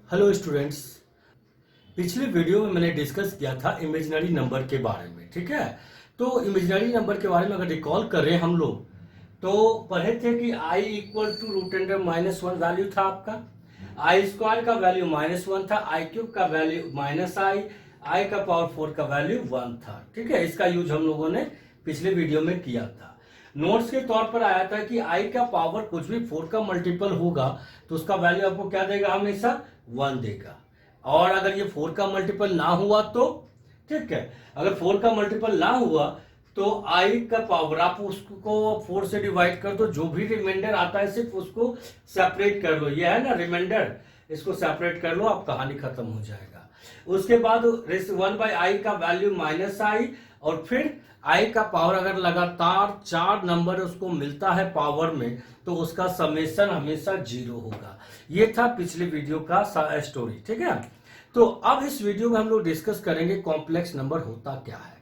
Hello students. पिछले video में मैंने डिस्कस किया था इमेजिनरी नंबर के बारे में। ठीक है, तो इमेजिनरी नंबर के बारे में अगर रिकॉल कर रहे हैं हम लोग तो पढ़े थे कि i equal to root under -1 value था आपका, आई स्क्वायर का वैल्यू -1 था, आई क्यूब का वैल्यू -i का पावर 4 का वैल्यू 1 था। ठीक है, इसका यूज हम लोगों ने पिछले वीडियो में किया था। नोट्स के तौर पर आया था कि i का पावर कुछ भी 4 का मल्टीपल होगा तो उसका वैल्यू आपको क्या देगा, हमेशा 1 देगा। और अगर ये 4 का मल्टीपल ना हुआ तो, ठीक है, अगर 4 का मल्टीपल ना हुआ तो i का पावर आप उसको 4 से डिवाइड कर दो, जो भी रिमाइंडर आता है सिर्फ उसको सेपरेट कर लो। ये है ना रिमाइंडर, इसको सेपरेट कर लो, आप कहानी खत्म हो जाएगा। उसके बाद 1/i का वैल्यू -i, और फिर i का पावर अगर लगातार 4 नंबर उसको मिलता है पावर में तो उसका समेशन हमेशा 0 होगा। ये था पिछले वीडियो का स्टोरी। ठीक है, तो अब इस वीडियो में हम लोग डिस्कस करेंगे कॉम्प्लेक्स नंबर होता क्या है।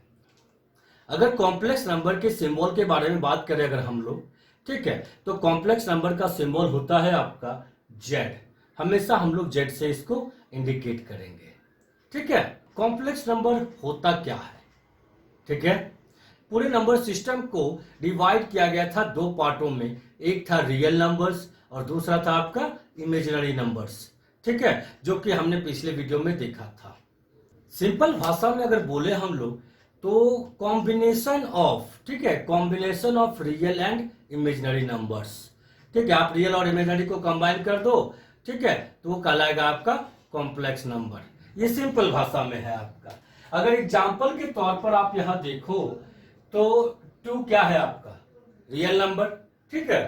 अगर कॉम्प्लेक्स नंबर के सिंबल के बारे में बात करें अगर हम लोग, ठीक है, तो कॉम्प्लेक्स नंबर का सिंबल होता है आपका जेड। हमेशा हम लोग जेड से इसको इंडिकेट करेंगे। ठीक है, कॉम्प्लेक्स नंबर होता क्या है। ठीक है, पूरे नंबर सिस्टम को डिवाइड किया गया था दो पार्टों में, एक था रियल नंबर्स और दूसरा था आपका इमेजिनरी नंबर्स। ठीक है, जो कि हमने पिछले वीडियो में देखा था। सिंपल भाषा में अगर बोले हम लोग तो कॉम्बिनेशन ऑफ, ठीक है, combination of real and imaginary numbers. ठीक है, आप रियल और इमेजिनरी को कंबाइन कर दो, ठीक है, तो वो कहलाएगा आपका कॉम्प्लेक्स नंबर। ये सिंपल भाषा में है आपका। अगर एग्जाम्पल के तौर पर आप यहां देखो तो 2 क्या है आपका रियल नंबर, ठीक है,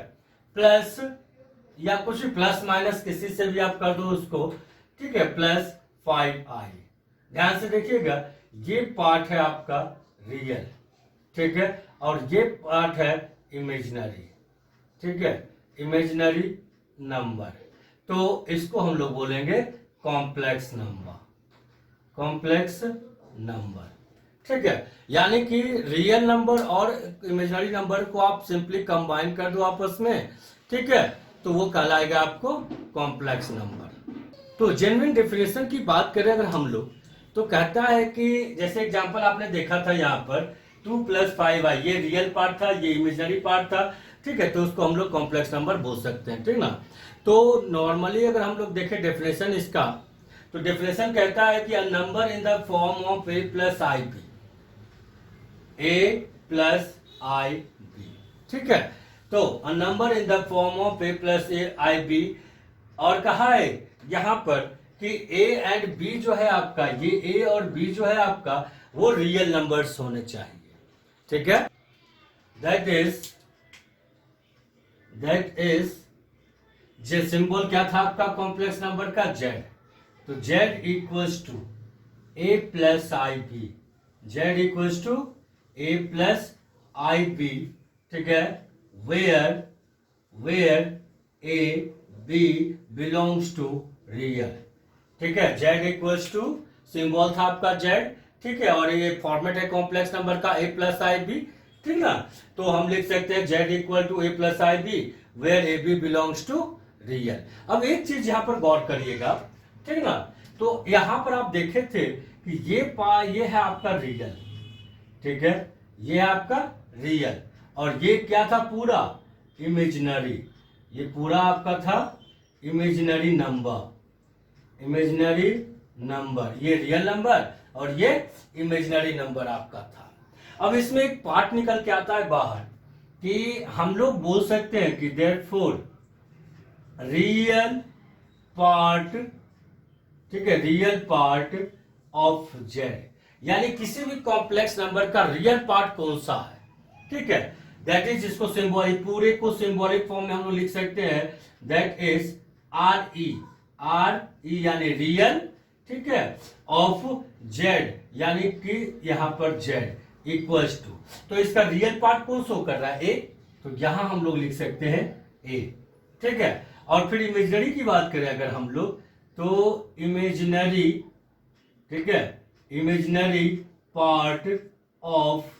प्लस या कुछ भी प्लस माइनस किसी से भी आप कर दो उसको, ठीक है, +5i। ध्यान से देखिएगा, ये पार्ट है आपका रियल, ठीक है, और ये पार्ट है इमेजिनरी, ठीक है, इमेजिनरी नंबर। तो इसको हम लोग बोलेंगे कॉम्प्लेक्स नंबर, कॉम्प्लेक्स नंबर। ठीक है, यानी कि रियल नंबर और इमेजिनरी नंबर को आप सिंपली कंबाइन कर दो आपस में, ठीक है, तो वो कहलाएगा आपको कॉम्प्लेक्स नंबर। तो जेन्युइन डेफिनेशन की बात करें अगर हम लोग तो कहता है कि जैसे एग्जांपल आपने देखा था यहाँ पर 2 + 5i, ये रियल पार्ट था, ये इमेजिनरी पार्ट था। ठीक है, तो उसको हम लोग कॉम्प्लेक्स नंबर बोल सकते हैं। ठीक ना, तो नॉर्मली अगर हम लोग देखें डेफिनेशन इसका, तो डेफिनेशन कहता है कि a number in the form of a + ib, a + ib। ठीक है, तो a number in the form of a + ib, और कहा है यहां पर कि a एंड b जो है आपका, ये a और b जो है आपका वो रियल नंबर्स होने चाहिए। ठीक है, दैट इज जे सिंबल क्या था आपका कॉम्प्लेक्स नंबर का, जेड। तो z equals to a + ib, z equals to a + ib। ठीक है, where a b belongs to real. ठीक है, z इक्वल्स टू सिंबल था आपका z, ठीक है, और ये फॉर्मेट है कॉम्प्लेक्स नंबर का a + ib। ठीक ना, तो हम लिख सकते हैं z equal to a + ib where a b belongs to real. अब एक चीज यहां पर गौर करिएगा, ठीक ना, तो यहां पर आप देखे थे कि ये है आपका रियल, ठीक है, ये है आपका रियल, और ये क्या था पूरा इमेजिनरी, ये पूरा आपका था इमेजिनरी नंबर, इमेजिनरी नंबर, ये रियल नंबर और ये इमेजिनरी नंबर आपका था। अब इसमें एक पार्ट निकल के आता है बाहर कि हम लोग बोल सकते हैं कि देयरफॉर रियल पार्ट, ठीक है, रियल पार्ट ऑफ जेड, यानी किसी भी कॉम्प्लेक्स नंबर का रियल पार्ट कौन सा है, ठीक है, दैट इज, इसको सिंबॉलिक, पूरे को सिंबॉलिक फॉर्म में हम लोग लिख सकते हैं, दैट इज आर ई यानी रियल, ठीक है, ऑफ जेड, यानी कि यहां पर जेड इक्वल्स टू, तो इसका रियल पार्ट कौन शो कर रहा है, ए, तो यहां हम लोग लिख सकते हैं ए। ठीक है, और फिर इमेजिनरी की बात करें अगर हम लोग तो इमेजिनरी, ठीक है, इमेजिनरी पार्ट ऑफ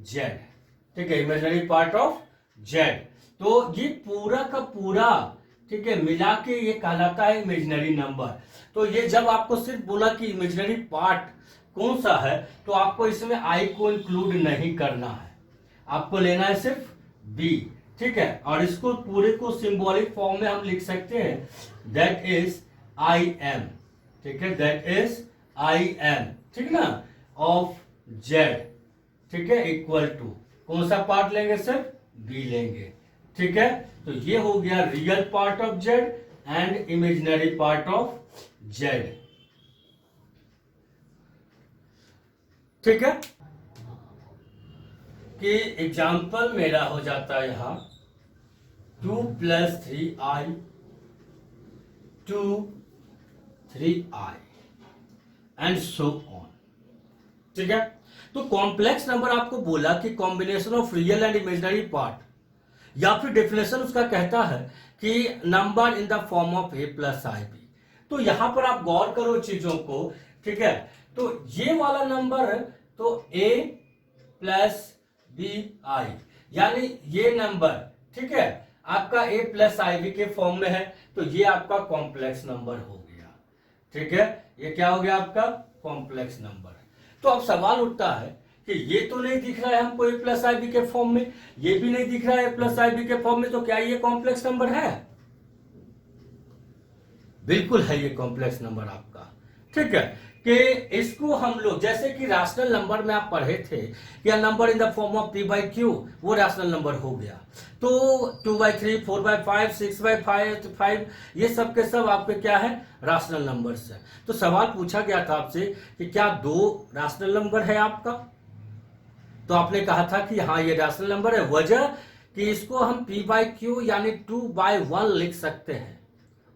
जेड, ठीक है, इमेजिनरी पार्ट ऑफ जेड, तो ये पूरा का पूरा, ठीक है, मिला के ये कहलाता है इमेजिनरी नंबर। तो ये जब आपको सिर्फ बोला कि इमेजिनरी पार्ट कौन सा है, तो आपको इसमें आई को इंक्लूड नहीं करना है, आपको लेना है सिर्फ बी। ठीक है, और इसको पूरे को सिंबॉलिक फॉर्म में हम लिख सकते हैं, दैट इज आई एम। ठीक है, दैट इज आई एम, ठीक ना, ऑफ जेड। ठीक है, इक्वल टू कौन सा पार्ट लेंगे सर, बी लेंगे। ठीक है, तो ये हो गया real part of Z and imaginary part of Z. ठीक है, कि एग्जाम्पल मेरा हो जाता है यहां 2 + 3i 2 3i and so on. ठीक है, तो कॉम्प्लेक्स नंबर आपको बोला कि combination of real and imaginary part, या फिर डेफिनेशन उसका कहता है कि number in the form of a + ib। तो यहां पर आप गौर करो चीजों को। ठीक है, तो ये वाला नंबर तो a + bi, यानी ये नंबर, ठीक है, आपका a + ib के फॉर्म में है, तो ये आपका कॉम्प्लेक्स नंबर हो गया। ठीक है, ये क्या हो गया आपका कॉम्प्लेक्स नंबर। तो अब सवाल उठता है कि ये तो नहीं दिख रहा है हमको a + ib के फॉर्म में, ये भी नहीं दिख रहा है a + ib के फॉर्म में, तो क्या ये कॉम्प्लेक्स नंबर है? बिल्कुल है ये कॉम्प्लेक्स नंबर आपका। ठीक है, कि इसको हम लोग जैसे कि रैशनल नंबर में आप पढ़े थे कि number in the form of p/q, वो रैशनल नंबर हो गया। तो 2/3, 4/5, 6/5, ये सब के सब आपके क्या है, रैशनल नंबर्स है। तो सवाल पूछा गया था आपसे कि क्या 2 रैशनल नंबर है आपका, तो आपने कहा था कि हाँ ये रैशनल नंबर है। वजह कि इसको हम p/q यानी 2/1 लिख सकते हैं,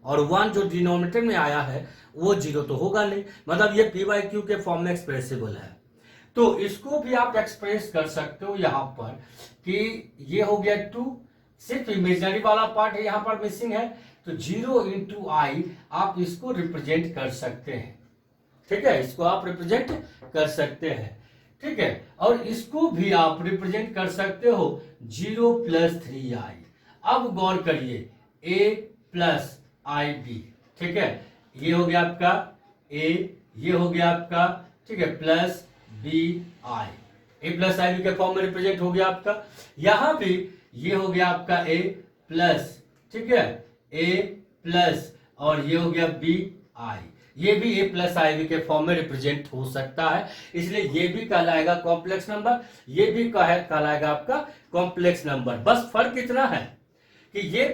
और 1 जो डिनोमिनेटर में आया है वो 0 तो होगा नहीं, मतलब ये p/q के फॉर्म में एक्सप्रेसिबल है। तो इसको भी आप एक्सप्रेस कर सकते हो यहां पर कि ये हो गया 2, सिर्फ इमेजिनरी वाला पार्ट यहां पर मिसिंग है, तो 0 × i आप इसको रिप्रेजेंट कर सकते हैं। ठीक है, इसको आप रिप्रेजेंट कर सकते हैं। ठीक है, और इसको भी आप रिप्रेजेंट कर सकते हो 0 + 3i। अब गौर करिए a + ib। ठीक है, ये हो गया आपका a, ये हो गया आपका, ठीक है, plus b i, a + ib के फॉर्म में रिप्रेजेंट हो गया आपका। यहां भी ये हो गया आपका a प्लस, ठीक है, a प्लस, और ये हो गया बी आई, ये भी a + ib के फॉर्म में रिप्रेजेंट हो सकता है, इसलिए ये भी कहलाएगा कॉम्प्लेक्स नंबर, ये भी कहलाएगा आपका कॉम्प्लेक्स नंबर। बस फर्क इतना है कि ये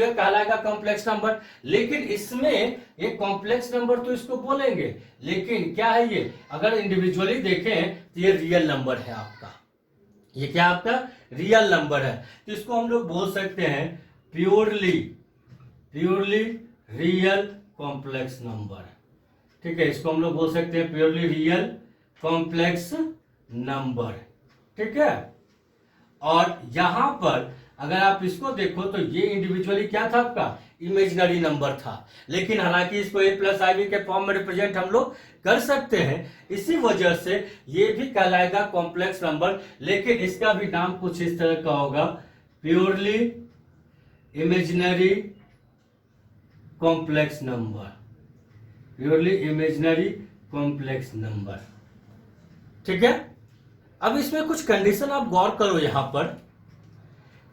कहलाएगा कॉम्प्लेक्स नंबर, लेकिन इसमें ये कॉम्प्लेक्स नंबर तो इसको बोलेंगे, लेकिन क्या है ये, अगर इंडिविजुअली देखें तो ये रियल नंबर है आपका, ये क्या आपका रियल नंबर है। तो इसको हम लोग बोल सकते हैं प्योरली रियल कॉम्प्लेक्स नंबर। ठीक है, इसको हम लोग बोल सकते हैं प्योरली रियल कॉम्प्लेक्स नंबर। ठीक है, और यहां पर अगर आप इसको देखो तो ये इंडिविजुअली क्या था आपका इमेजिनरी नंबर था, लेकिन हालांकि इसको a + ib के फॉर्म में रिप्रेजेंट हम लोग कर सकते हैं, इसी वजह से ये भी कहलाएगा कॉम्प्लेक्स नंबर, लेकिन इसका भी नाम कुछ इस तरह का होगा, purely imaginary complex number, purely imaginary complex number. ठीक है, अब इसमें कुछ कंडीशन आप गौर करो यहां पर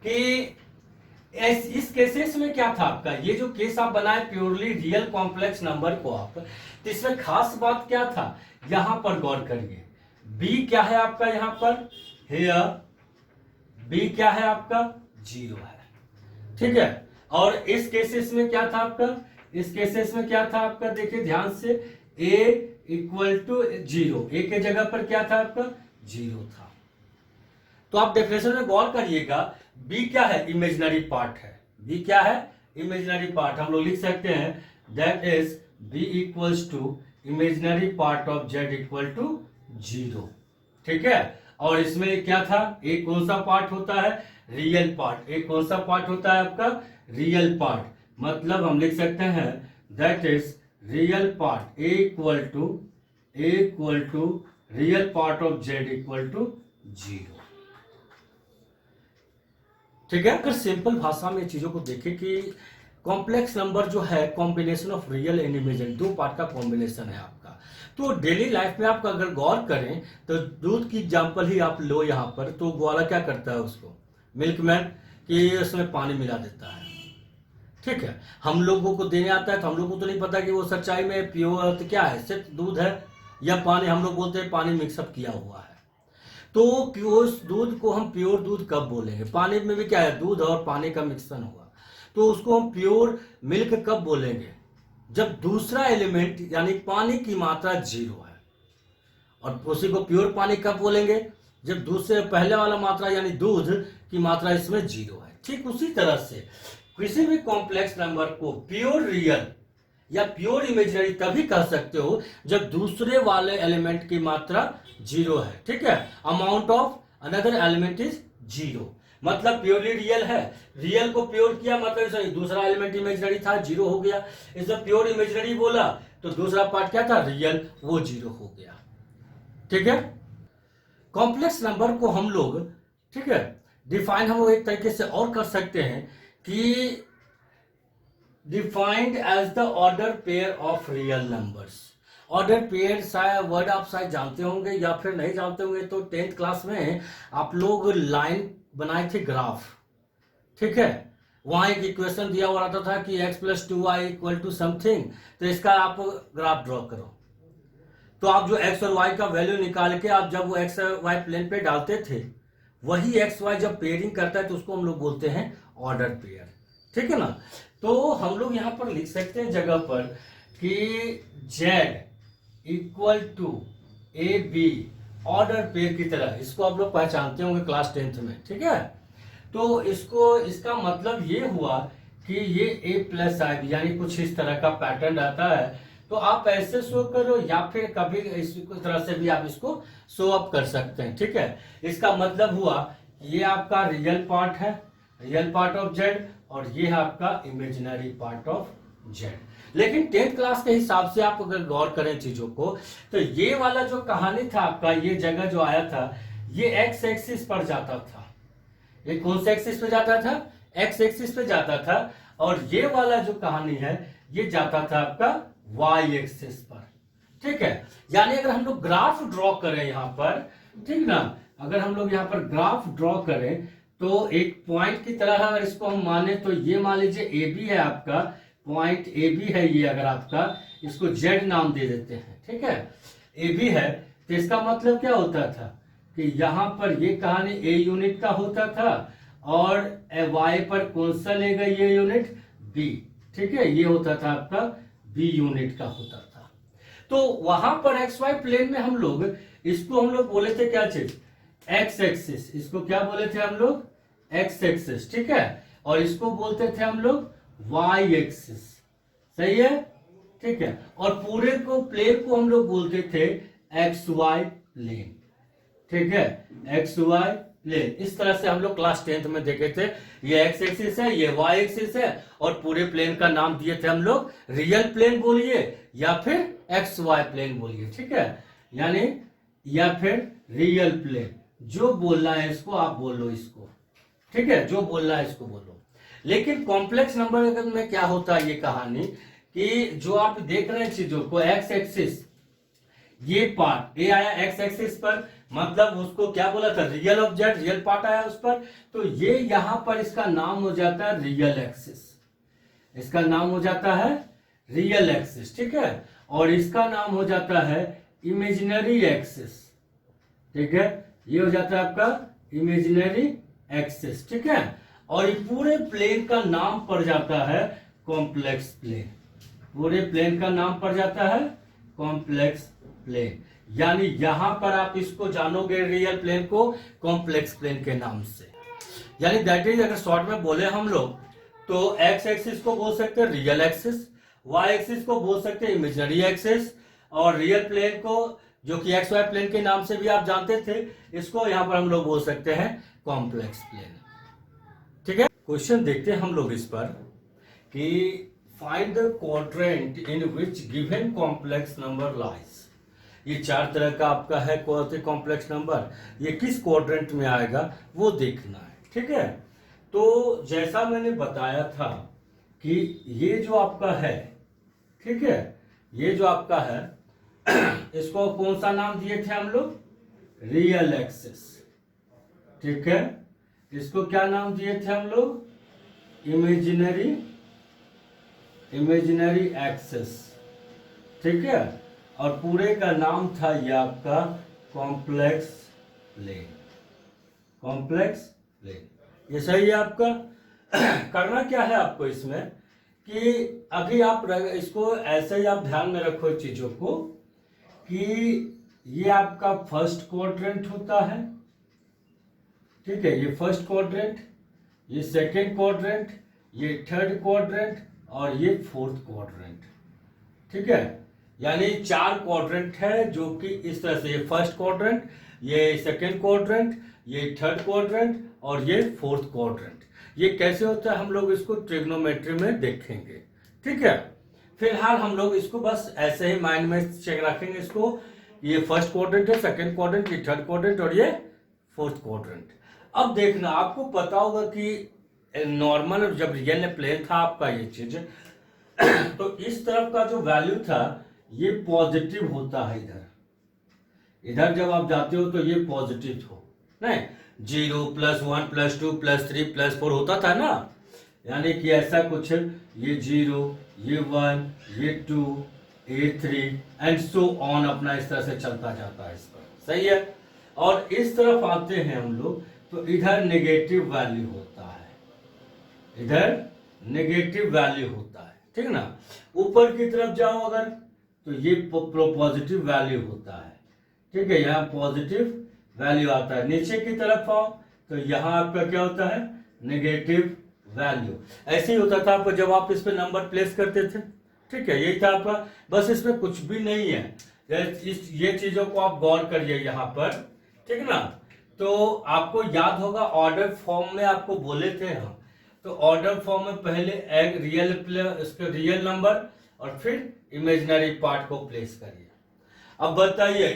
कि इस केसेस में क्या था आपका, ये जो केस आप बनाए प्योरली रियल कॉम्प्लेक्स नंबर को आप, तो इसमें खास बात क्या था, यहां पर गौर करिए, b क्या है आपका यहां पर, हियर b क्या है आपका 0 है। ठीक है, और इस केसेस में क्या था आपका, इस केसेस में क्या था आपका, देखिए ध्यान से, a = 0, a के जगह पर क्या था आपका 0 था। तो आप डेफिनेशन में गौर करिएगा, b क्या है इमेजिनरी पार्ट है, b क्या है इमेजिनरी पार्ट, हम लोग लिख सकते हैं that is b = imaginary part of z = 0। ठीक है, और इसमें क्या था, a कौन सा पार्ट होता है, रियल पार्ट, a कौन सा पार्ट होता है आपका रियल पार्ट, मतलब हम लिख सकते हैं that is real part a = real part of z = 0। ठीक है, अगर सिंपल भाषा में चीजों को देखें कि कॉम्प्लेक्स नंबर जो है combination of real and imaginary, दो पार्ट का कॉम्बिनेशन है आपका। तो डेली लाइफ में आप अगर गौर करें तो दूध की एग्जांपल ही आप लो यहाँ पर, तो ग्वाला क्या करता है उसको, मिल्कमैन, कि उसमें पानी मिला देता है। ठीक है, हम लोगों को देने आता है तो हम लोगों को तो नहीं पता कि वो सच्चाई में प्योर तो क्या है, सिर्फ दूध है या पानी, हम लोग बोलते हैं पानी मिक्सअप किया हुआ है। तो उस दूध को हम प्योर दूध कब बोलेंगे, पानी में भी क्या है, दूध और पानी का मिक्सन हुआ, तो उसको हम प्योर मिल्क कब बोलेंगे, जब दूसरा एलिमेंट यानी पानी की मात्रा 0 है। और उसी को प्योर पानी कब बोलेंगे, जब दूसरे पहले वाला मात्रा यानी दूध की मात्रा इसमें 0 है। ठीक उसी तरह से किसी भी कॉम्प्लेक्स नंबर को प्योर रियल या प्योर इमेजिनरी तभी कह सकते हो जब दूसरे वाले एलिमेंट की मात्रा 0 है। ठीक है, amount of another element is 0, मतलब प्योरली रियल है, रियल को प्योर किया मतलब सही, दूसरा एलिमेंट इमेजिनरी था 0 हो गया, इसमें प्योर इमेजिनरी बोला तो दूसरा पार्ट क्या था, रियल, वो 0 हो गया। ठीक है, कॉम्प्लेक्स नंबर को हम लोग, ठीक है, डिफाइन हम एक तरीके से और कर सकते हैं कि defined as the order pair of real numbers. Order pair शायद वर्ड आप शायद जानते होंगे या फिर नहीं जानते होंगे, तो 10th क्लास में आप लोग लाइन बनाए थे ग्राफ। ठीक है, वहां एक इक्वेशन दिया हुआ रहता था कि x + 2y = समथिंग, तो इसका आप ग्राफ ड्रॉ करो। तो आप जो x और y का वैल्यू निकाल के आप जब वो x y प्लेन पे डालते थे, वही x y जब पेयरिंग करता है तो उसको हम लोग बोलते हैं ऑर्डर पेयर। ठीक है ना, तो हम लोग यहां पर लिख सकते हैं जगह पर कि z = AB ऑर्डर पेयर की तरह, इसको आप लोग पहचानते होंगे क्लास 10th में। ठीक है, तो इसका मतलब ये हुआ कि ये A + IB यानी कुछ इस तरह का पैटर्न रहता है, तो आप ऐसे शो करो या फिर कभी इस तरह से भी आप इसको शो अप कर सकते हैं। ठीक है, इसका मतलब हुआ ये आपका रियल पार्ट है, रियल पार्ट ऑफ जेड, और ये है आपका इमेजिनरी पार्ट ऑफ जेड। लेकिन 10th क्लास के हिसाब से आप अगर गौर करें चीजों को, तो ये वाला जो कहानी था आपका, ये जगह जो आया था, ये एक्स एक्सिस पर जाता था। ये कौन से एक्सिस पे जाता था, एक्स एक्सिस पे जाता था, और ये वाला जो कहानी है ये जाता था आपका वाई एक्सिस पर। ठीक है, यानी अगर हम लोग ग्राफ ड्रॉ करें यहां पर, ठीक ना, अगर हम लोग यहां पर ग्राफ ड्रॉ करें तो एक पॉइंट की तरह अगर इसको हम माने तो ये मान लीजिए ए बी है आपका, पॉइंट ए बी है ये, अगर आपका इसको जेड नाम दे देते हैं। ठीक है, ए बी है, तो इसका मतलब क्या होता था कि यहां पर ये कहानी ए यूनिट का होता था, और वाई पर कौन सा लेगा ये यूनिट, बी। ठीक है, ये होता था आपका बी यूनिट का होता था। तो वहां पर एक्स वाई प्लेन में हम लोग इसको हम लोग बोले थे क्या चीज, एक्स एक्सिस, इसको क्या बोले थे हम लोग, एक्स एक्सिस। ठीक है, और इसको बोलते थे हम लोग वाई एक्सिस। सही है, ठीक है, और पूरे को प्लेन को हम लोग बोलते थे एक्स वाई प्लेन। ठीक है, एक्स वाई प्लेन, इस तरह से हम लोग क्लास 10th में देखे थे। ये एक्स एक्सिस है, ये वाई एक्सिस है, और पूरे प्लेन का नाम दिए थे हम लोग रियल प्लेन बोलिए या फिर एक्स वाई प्लेन बोलिए। ठीक है, यानी या फिर रियल प्लेन, जो बोलना है इसको आप बोलो इसको। ठीक है, जो बोलना है इसको बोलो। लेकिन कॉम्प्लेक्स नंबर में क्या होता है ये कहानी, कि जो आप देख रहे हैं चीजों को, एक्स एक्सिस, ये पार्ट ए आया एक्स एक्सिस पर, मतलब उसको क्या बोला था, real of Z, real part आया उस पर, तो ये यहां पर इसका नाम हो जाता है रियल एक्सिस, इसका नाम हो जाता है रियल एक्सिस। ठीक है, और इसका नाम हो जाता है इमेजिनरी एक्सिस। ठीक है, ये हो जाता है आपका इमेजिनरी एक्सिस। ठीक है, और ये पूरे प्लेन का नाम पड़ जाता है कॉम्प्लेक्स प्लेन, पूरे प्लेन का नाम पड़ जाता है कॉम्प्लेक्स प्लेन। यानी यहां पर आप इसको जानोगे रियल प्लेन को कॉम्प्लेक्स प्लेन के नाम से। यानी दैट इज, अगर शॉर्ट में बोले हम लोग तो एक्स एक्सिस को बोल सकते हैं रियल एक्सिस, वाई एक्सिस को बोल सकते हैं इमेजिनरी एक्सिस, और रियल प्लेन को जो कि एक्स वाई प्लेन के नाम से भी आप जानते थे, इसको यहां पर हम लोग बोल सकते हैं कॉम्प्लेक्स प्लेन। ठीक है, क्वेश्चन देखते हैं हम लोग इस पर कि find the quadrant in which given complex number lies. ये 4 तरह का आपका है कॉम्प्लेक्स नंबर, ये किस क्वाड्रेंट में आएगा वो देखना है। ठीक है, तो जैसा मैंने बताया था कि ये जो आपका है, ठीक है, ये जो आपका है इसको कौन सा नाम दिए थे हम लोग? रियल एक्सिस, ठीक है। इसको क्या नाम दिए थे हम लोग? इमेजिनरी एक्सिस, ठीक है। और पूरे का नाम था ये आपका कॉम्प्लेक्स प्लेन, कॉम्प्लेक्स प्लेन। ये सही है आपका। करना क्या है आपको इसमें कि अभी आप इसको ऐसे ही आप ध्यान में रखो चीजों को कि ये आपका फर्स्ट क्वाड्रेंट होता है, ठीक है, ये फर्स्ट क्वाड्रेंट, ये सेकंड क्वाड्रेंट, ये थर्ड क्वाड्रेंट और ये फोर्थ क्वाड्रेंट, ठीक है। यानी 4 क्वाड्रेंट है जो कि इस तरह से, ये फर्स्ट क्वाड्रेंट, ये सेकंड क्वाड्रेंट, ये थर्ड क्वाड्रेंट और ये फोर्थ क्वाड्रेंट। ये कैसे होता है हम लोग इसको ट्रिग्नोमेट्री में देखेंगे, ठीक है। फिलहाल हम लोग इसको बस ऐसे ही माइंड में चेक रखेंगे इसको। ये फर्स्ट क्वाड्रेंट है, सेकंड क्वाड्रेंट, ये थर्ड क्वाड्रेंट और ये फोर्थ क्वाड्रेंट। अब देखना, आपको पता होगा कि नॉर्मल जब रियल प्लेन था आपका ये चीज तो इस तरफ का जो वैल्यू था ये पॉजिटिव होता है। इधर जब आप जाते हो तो ये पॉजिटिव हो, नहीं 0 +1 +2 +3 +4 होता था ना, यानी कि ऐसा कुछ, ये 0, ये 1, ये 2, ये 3 एंड सो ऑन, अपना इस तरह से चलता जाता है इस पर, सही है। और इस तरफ आते हैं हम लोग तो इधर नेगेटिव वैल्यू होता है, इधर नेगेटिव वैल्यू होता है, ठीक ना। ऊपर की तरफ जाओ अगर तो ये पॉजिटिव वैल्यू होता है, ठीक है, यहाँ पॉजिटिव वैल्यू आता है। नीचे की तरफ आओ तो यहाँ आपका क्या होता है? Negative value. ऐसे ही होता था आपको जब आप इस पे नंबर प्लेस करते थे, ठीक है, यही था आपका। बस इसमें कुछ भी नहीं है, ये चीजों को आप गौर करिए यहाँ पर, ठीक ना। तो आपको याद होगा ऑर्डर फॉर्म में आपको बोले थे हम, तो ऑर्डर फॉर्म में पहले एक रियल नंबर और फिर इमेजिनरी पार्ट को प्लेस करिए। अब बताइए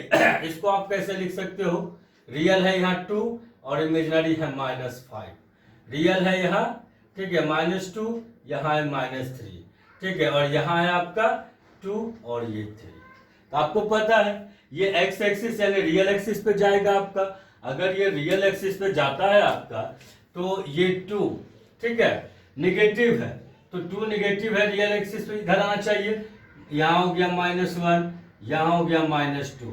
इसको आप कैसे लिख सकते हो? रियल है यहाँ 2 और इमेजिनरी है -5। रियल है यहाँ, ठीक है, -2, यहाँ है -3, ठीक है, और यहाँ है आपका 2 और ये 3। तो आपको पता है ये एक्स एक्सिस यानी रियल एक्सिस पे जाएगा आपका। अगर ये रियल एक्सिस पे जाता है आपका तो ये 2, ठीक है, निगेटिव है, तो 2 निगेटिव है, रियल एक्सिस पे इधर आना चाहिए। यहाँ हो गया -1, यहाँ हो गया -2,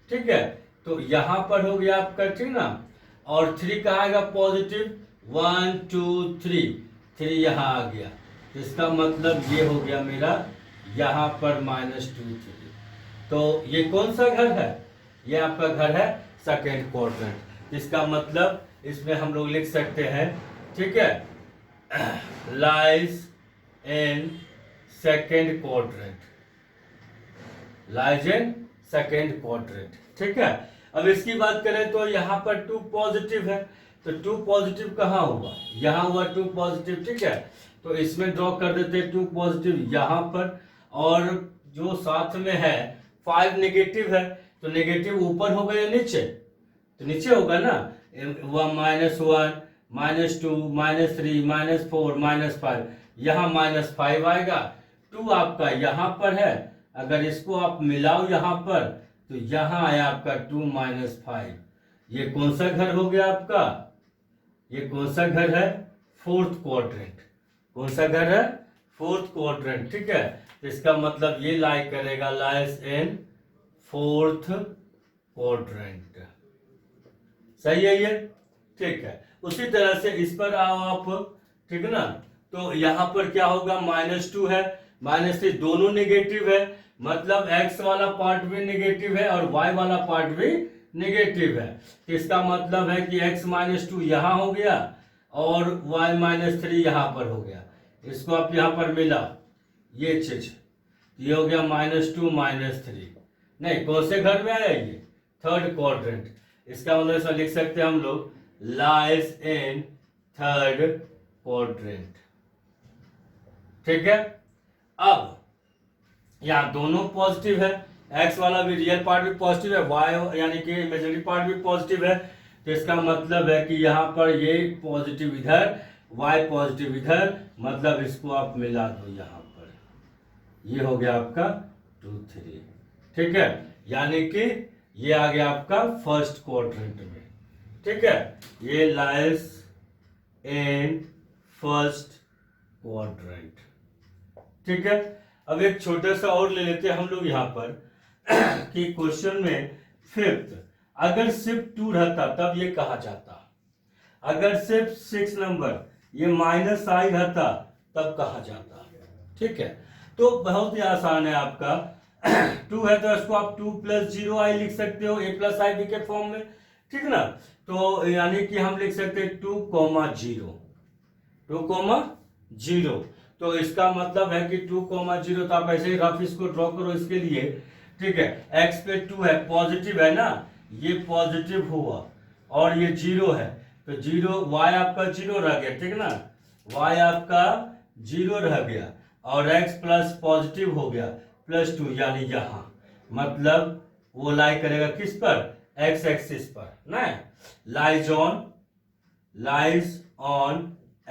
ठीक है, तो यहाँ पर हो गया आपका, ठीक ना। और 3 कहाँ आएगा? पॉजिटिव, 1 2 3 यहाँ आ गया। इसका मतलब ये हो गया मेरा यहाँ पर -2 3। तो ये कौन सा घर है? ये आपका घर है सेकेंड क्वाड्रेंट। इसका मतलब इसमें हम लोग लिख सकते हैं, ठीक है, lies in second quadrant, lies in second quadrant, ठीक है। अब इसकी बात करें तो यहाँ पर 2 पॉजिटिव है, तो 2 पॉजिटिव कहाँ हुआ? यहाँ हुआ 2 पॉजिटिव, ठीक है। तो इसमें ड्रॉ कर देते 2 पॉजिटिव यहाँ पर, और जो साथ में है 5 नेगेटिव है, तो नेगेटिव ऊपर होगा या नीचे? तो नीचे होगा ना। -1 -2 -3 -4 -5, यहाँ -5 आएगा। 2 आपका यहाँ पर है, अगर इसको आप मिलाओ यहाँ पर तो यहाँ आया आपका 2 -5। ये कौन सा घर हो गया आपका? ये कौन सा घर है? Fourth quadrant. कौन सा घर है? फोर्थ क्वाड्रेंट, ठीक है। तो इसका मतलब ये लाई करेगा, लाइज इन फोर्थ क्वाड्रेंट, सही है ये, ठीक है। उसी तरह से इस पर आओ आप, ठीक है ना। तो यहाँ पर क्या होगा? -2 है, -3, दोनों नेगेटिव है, मतलब x वाला पार्ट भी नेगेटिव है और y वाला पार्ट भी नेगेटिव है। तो इसका मतलब है कि x -2 यहाँ हो गया और y -3 यहाँ पर हो गया। इसको आप यहाँ पर मिला, ये चीज, ये हो गया -2 -3। नहीं, कौन से घर में आया ये? Third quadrant. इसका मतलब इसमें लिख सकते हैं हम लोग, लाइज इन थर्ड क्वाड्रेंट, ठीक है। अब यहाँ दोनों पॉजिटिव है, एक्स वाला भी रियल पार्ट भी पॉजिटिव है, वाई यानी कि इमेजिनरी पार्ट भी पॉजिटिव है। तो इसका मतलब है कि यहाँ पर ये पॉजिटिव इधर y पॉजिटिव इधर, मतलब इसको आप मिला दो यहाँ पर, ये हो गया आपका 2 3, ठीक है, यानी कि ये आ गया आपका फर्स्ट क्वाड्रेंट में, ठीक है, ये लाइज इन फर्स्ट क्वाड्रेंट, ठीक है। अब एक छोटा सा और ले लेते हैं हम लोग यहाँ पर कि क्वेश्चन में फिफ्थ, अगर सिर्फ 2 रहता तब ये कहा जाता, अगर सिर्फ 6 नंबर ये माइनस आई रहता तब कहा जाता, ठीक है। तो बहुत ही आसान है आपका 2 है तो इसको आप 2 + 0i लिख सकते हो, a + ib के फॉर्म में, ठीक ना। तो यानी कि हम लिख सकते हैं 2, 0, 2, 0। तो इसका मतलब है कि 2, 0, तो आप ऐसे ही रफ इसको ड्रॉ करो इसके लिए, ठीक है। x पे 2 है, पॉजिटिव है ना, ये पॉजिटिव हुआ और ये 0 है, तो 0 y आपका 0 रह गया, ठीक ना, y आपका 0 रह गया और x प्लस पॉजिटिव हो गया +2, यानी यहां मतलब वो लाई करेगा किस पर, x एक्सिस पर ना, लाइज ऑन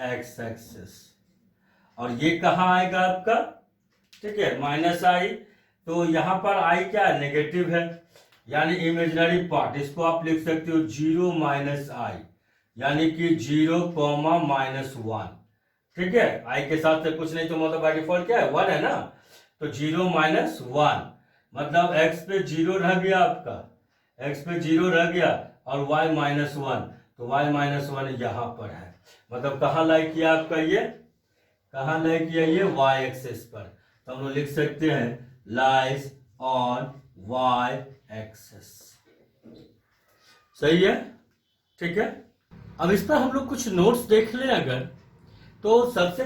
x एक्सिस, और ये कहां आएगा आपका, ठीक है, -i, तो यहां पर i क्या है, नेगेटिव है, यानी इमेजिनरी पार्ट, इसको आप लिख सकते हो 0 - i, यानी कि 0, -1, ठीक है, i के साथ से कुछ नहीं तो मतलब बाय डिफॉल्ट क्या है, 1 है ना, तो 0 - 1, मतलब x पे 0 रह गया आपका, x पे 0 रह गया और y -1, तो y -1 यहां पर है, मतलब कहां लाई किया आपका, ये कहां लाई किया, ये y एक्सिस पर, तो हम लोग लिख सकते हैं लाइज ऑन y एक्सिस, सही है, ठीक है। अब इस पर हम लोग कुछ नोट्स देख लें अगर, तो सबसे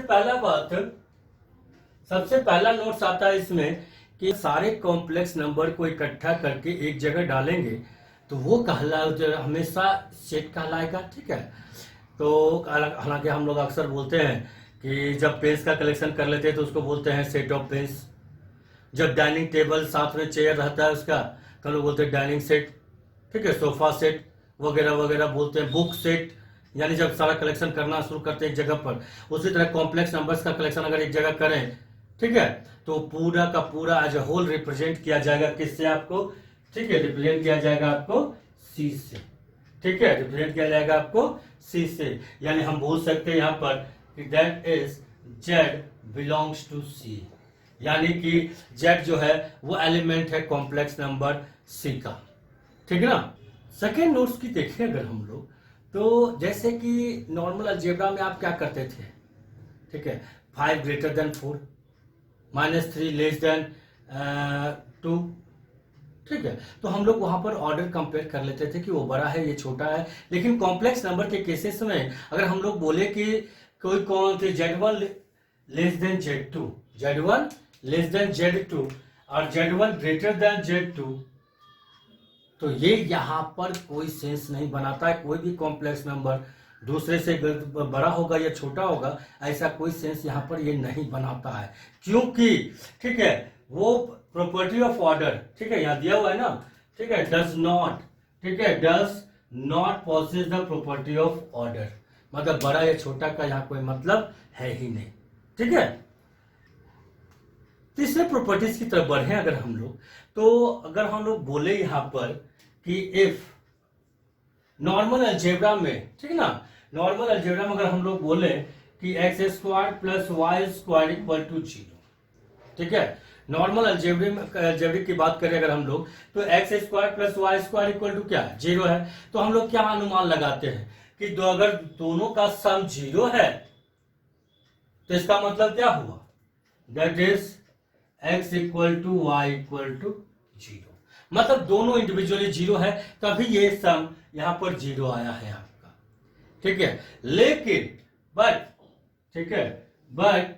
पहला नोट्स आता है इसमें कि सारे कॉम्प्लेक्स नंबर को इकट्ठा करके एक जगह डालेंगे तो वो हमेशा सेट कहलाएगा, ठीक है। तो हालांकि हम लोग अक्सर बोलते हैं कि जब पेन्स का कलेक्शन कर लेते हैं तो उसको बोलते हैं सेट ऑफ पेन्स, जब डाइनिंग टेबल साथ में चेयर रहता है उसका तो लोग बोलते हैं डाइनिंग सेट, ठीक है, सोफा सेट वगैरह वगैरह बोलते हैं, बुक सेट, यानी जब सारा कलेक्शन करना शुरू करते हैं एक जगह पर। उसी तरह कॉम्प्लेक्स नंबर्स का कलेक्शन अगर एक जगह करें, ठीक है, तो पूरा का पूरा एज ए होल रिप्रेजेंट किया जाएगा किससे आपको, ठीक है, रिप्रेजेंट किया जाएगा आपको सी से, ठीक है, रिप्रेजेंट किया जाएगा आपको सी से, यानी हम बोल सकते हैं यहाँ पर कि that is Z belongs to C, यानी कि जेड जो है वो एलिमेंट है कॉम्प्लेक्स नंबर सी का, ठीक है ना। सेकेंड नोट्स की देखें अगर हम लोग, तो जैसे कि नॉर्मल अलजेब्रा में आप क्या करते थे, ठीक है, 5 > 4, -3 <2, ठीक है, तो हम लोग वहां पर ऑर्डर कंपेयर कर लेते थे कि वो बड़ा है ये छोटा है। लेकिन कॉम्प्लेक्स नंबर के केसेस में अगर हम लोग बोले कि कोई कौन थे Z1 Z2, Z1 Z2 और Z1 Z2, तो ये यहां पर कोई सेंस नहीं बनाता है, कोई भी कॉम्प्लेक्स नंबर दूसरे से बड़ा होगा या छोटा होगा ऐसा कोई सेंस यहां पर ये नहीं बनाता है, क्योंकि ठीक है वो प्रॉपर्टी ऑफ ऑर्डर, ठीक है, यहां दिया हुआ है ना, ठीक है, डज नॉट, ठीक है, does not possesses the property of order, मतलब बड़ा या छोटा का यहां कोई मतलब है ही नहीं, ठीक है। तीसरे प्रॉपर्टीज की तरफ बढ़े अगर हम लोग, तो अगर हम लोग बोले यहां पर कि इफ नॉर्मल अलजेब्रा में, ठीक है ना, नॉर्मल अलजेब्रा में अगर हम लोग बोले कि x² + y² = 0, ठीक है, नॉर्मल अलजेब्रिक की बात करें अगर हम लोग, तो x² + y² = क्या है, 0 है, तो हम लोग क्या अनुमान लगाते हैं कि अगर दोनों का सम 0 है तो इसका मतलब क्या हुआ, दैट इज x = y = 0, मतलब दोनों इंडिविजुअली 0 है, तभी ये सम यहां पर 0 आया है आपका, ठीक है। लेकिन ठीक है, बट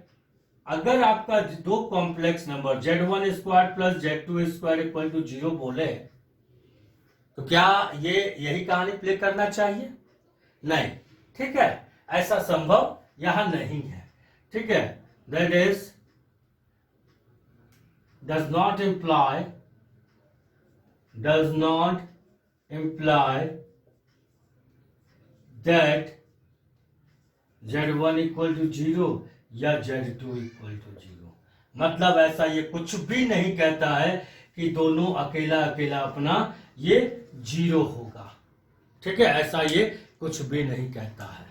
अगर आपका दो कॉम्प्लेक्स नंबर Z1² + Z2² = 0 बोले तो क्या ये यही कहानी प्ले करना चाहिए, नहीं, ठीक है, ऐसा संभव यहां नहीं है, ठीक है, that is does not imply that Z1 equal to 0 या Z2 इक्वल टू 0। मतलब ऐसा ये कुछ भी नहीं कहता है कि दोनों अकेला अकेला अपना ये 0 होगा। ठीक है, ऐसा ये कुछ भी नहीं कहता है।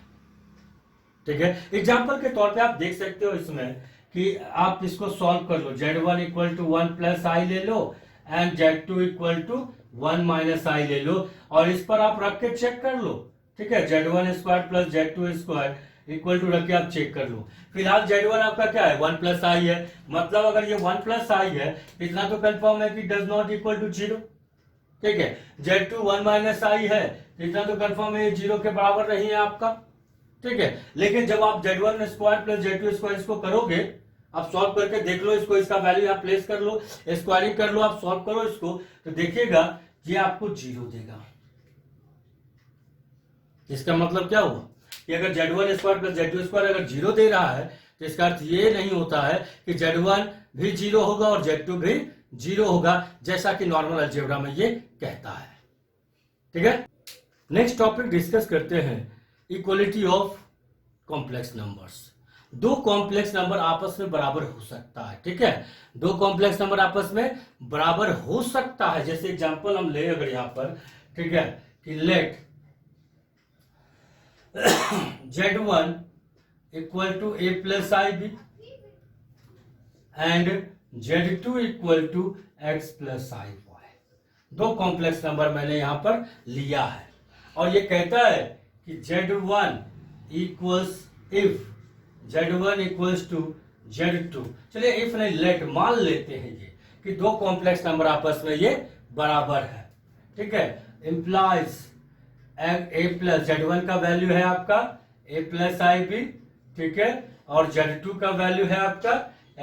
ठीक है, एग्जाम्पल के तौर पे आप देख सकते हो इसमें कि आप इसको सॉल्व कर लो। Z1 equal to 1 plus i ले लो and Z2 equal to 1 minus i ले लो और इस पर आप रख के चेक कर लो। ठीक है, Z1 square plus Z2 square equal to रख के आप चेक कर लो। फिलहाल Z1 आपका क्या है, 1 प्लस आई है। मतलब अगर ये 1 प्लस आई है इतना तो कंफर्म है कि डज नॉट इक्वल टू 0। ठीक है, Z2 1 माइनस आई है इतना तो कंफर्म है 0 के बराबर नहीं है आपका। ठीक है, लेकिन जब आप Z1 square plus Z2 square इसको करोगे, आप सॉल्व करके देख लो इसको, इसका वैल्यू आप प्लेस कर लो, स्क्वायरिंग कर लो, आप सॉल्व करो इसको तो देखिएगा ये आपको 0 देगा। इसका मतलब क्या हुआ कि अगर Z1 square plus Z2 square अगर 0 दे रहा है तो इसका अर्थ ये नहीं होता है कि Z1 भी 0 होगा और Z2 भी 0 होगा, जैसा कि नॉर्मल अलजेब्रा में ये कहता है। ठीक है, नेक्स्ट टॉपिक डिस्कस करते हैं इक्वलिटी ऑफ कॉम्प्लेक्स नंबर्स। दो कॉम्प्लेक्स नंबर आपस में बराबर हो सकता है। ठीक है, दो कॉम्प्लेक्स नंबर आपस में बराबर हो सकता है। जैसे एग्जांपल हम ले अगर यहां पर, ठीक है, कि let Z1 equal to a plus i b and Z2 equal to x plus i y. दो कॉम्प्लेक्स नंबर मैंने यहां पर लिया है और ये कहता है कि Z1 equals if Z1 equals to Z2। चलिए इफ नहीं, लेट मान लेते हैं ये कि दो कॉम्प्लेक्स नंबर आपस में ये बराबर है। ठीक है, इंप्लाइज ए प्लस Z1 का वैल्यू है आपका a प्लस आई बी, ठीक है, और Z2 का वैल्यू है आपका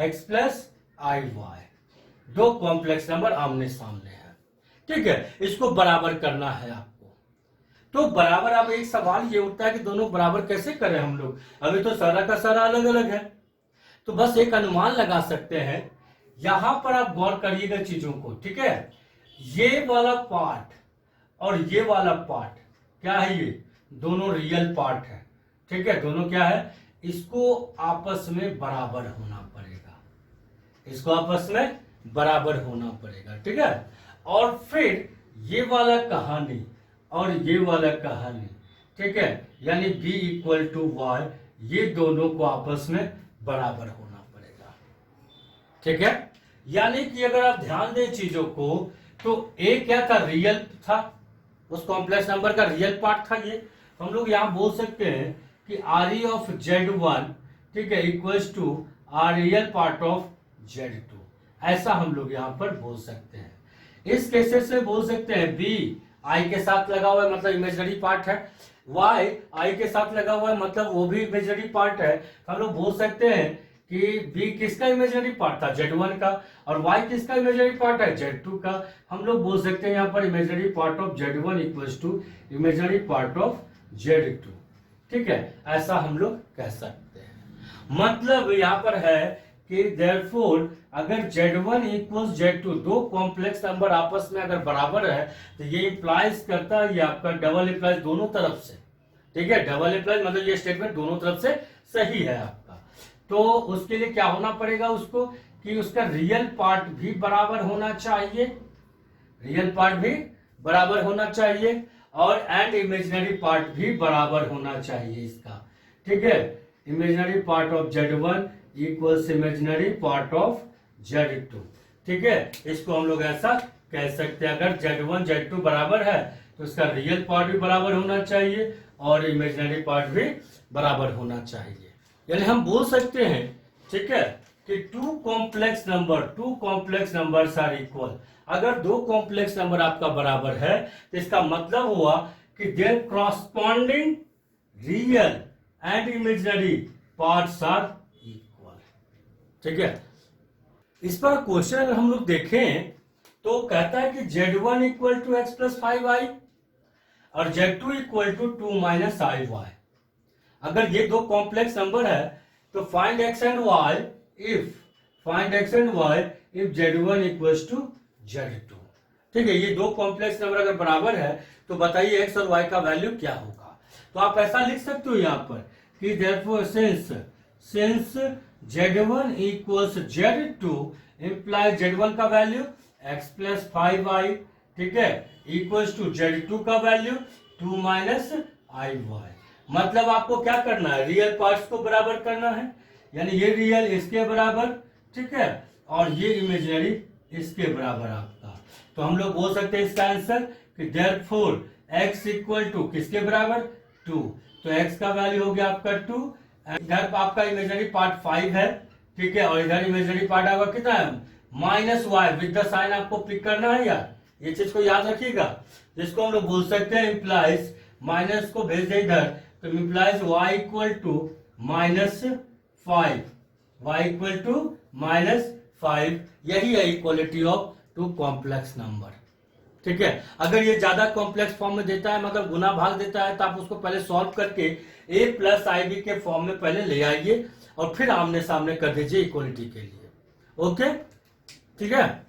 x प्लस आई वाई। दो कॉम्प्लेक्स नंबर आमने सामने है। ठीक है, इसको बराबर करना है आपको। तो बराबर, अब एक सवाल ये उठता है कि दोनों बराबर कैसे करें हम लोग, अभी तो सारा का सारा अलग अलग है। तो बस एक अनुमान लगा सकते हैं, यहां पर आप गौर करिएगा चीजों को। ठीक है, ये वाला पार्ट और ये वाला पार्ट क्या है, ये दोनों रियल पार्ट है। ठीक है, दोनों क्या है, इसको आपस में बराबर होना पड़ेगा, इसको आपस में बराबर होना पड़ेगा। ठीक है, और फिर ये वाला कहानी और ये वाला कहानी, ठीक है, यानी b इक्वल टू वाई, ये दोनों को आपस में बराबर होना पड़ेगा। ठीक है, यानी कि अगर आप ध्यान दें चीजों को तो a क्या था, रियल था, उस कॉम्प्लेक्स नंबर का रियल पार्ट था ये। हम लोग यहां बोल सकते हैं कि आर ई ऑफ Z1, ठीक है, equals to are real part of Z2। ऐसा हम लोग यहां पर बोल सकते हैं। इस केसेस में बोल सकते हैं b आई के साथ लगा हुआ है मतलब इमेजिनरी पार्ट है, y आई के साथ लगा हुआ है मतलब वो भी इमेजिनरी पार्ट है। हम लोग बोल सकते हैं कि b किसका इमेजिनरी पार्ट था, Z1 का, और y किसका इमेजिनरी पार्ट है, Z2 का। हम लोग बोल सकते हैं यहाँ पर imaginary part of Z1 equals to imaginary part of Z2। ठीक है, ऐसा हम लोग कह सकते हैं। मतलब यहाँ पर है कि therefore अगर Z1 इक्वल्स Z2, दो कॉम्प्लेक्स नंबर आपस में अगर बराबर है तो ये इंप्लाइज करता है, ये आपका डबल इंप्लाइज दोनों तरफ से। ठीक है, डबल इंप्लाइज मतलब ये स्टेटमेंट दोनों तरफ से सही है आपका। तो उसके लिए क्या होना पड़ेगा उसको, कि उसका रियल पार्ट भी बराबर होना चाहिए, रियल पार्ट भी बराबर होना चाहिए, और एंड इमेजिनरी पार्ट भी बराबर होना चाहिए इसका। ठीक है, imaginary part of Z1 equals imaginary part of Z2। ठीक है, इसको हम लोग ऐसा कह सकते हैं, अगर Z1 Z2 बराबर है तो उसका रियल पार्ट भी बराबर होना चाहिए और इमेजिनरी पार्ट भी बराबर होना चाहिए। यानी हम बोल सकते हैं, ठीक है, कि two complex numbers are equal. अगर दो कॉम्प्लेक्स नंबर आपका बराबर है तो इसका मतलब हुआ कि their corresponding real and imaginary parts are equal. ठीक है, इस पर क्वेश्चन अगर हम लोग देखें तो कहता है कि Z1 equal to x plus 5i और Z2 equal to 2 minus i y. अगर ये दो कॉम्प्लेक्स नंबर है तो find x and y if Z1 equals to Z2। ठीक है, ये दो कॉम्प्लेक्स नंबर अगर बराबर है तो बताइए x और y का वैल्यू क्या होगा। तो आप ऐसा लिख सकते हो यहाँ पर कि therefore since z1 equals z2 implies z1 का वैल्यू x प्लस 5y, ठीक है, इक्वल्स टू z2 का वैल्यू 2 माइनस iy। मतलब आपको क्या करना है, रियल पार्ट्स को बराबर करना है, यानी ये रियल इसके बराबर, ठीक है, और ये इमेजिनरी इसके बराबर आपका। तो हम लोग बोल सकते हैं इसका आंसर कि therefore x इक्वल टू किसके बराबर 2, तो x का वैल्यू हो गया आपका 2, इधर आपका इमेजिनरी पार्ट 5 है, ठीक है, और इधर इमेजिनरी पार्ट आपका कितना है minus y with the sign आपको पिक करना है यार, ये चीज को याद रखिएगा, जिसको हम लोग बोल सकते हैं इम्प्लाइज, माइनस को भेज दे इधर तो implies y equal to -5, y equal to -5, यही है equality of two complex number, ठीक है। अगर ये ज्यादा कॉम्प्लेक्स फॉर्म में देता है, मतलब गुना भाग देता है, तो आप उसको पहले सॉल्व करके a प्लस IB के फॉर्म में पहले ले आइए और फिर आमने सामने कर दीजिए इक्वालिटी के लिए, ओके, ठीक है।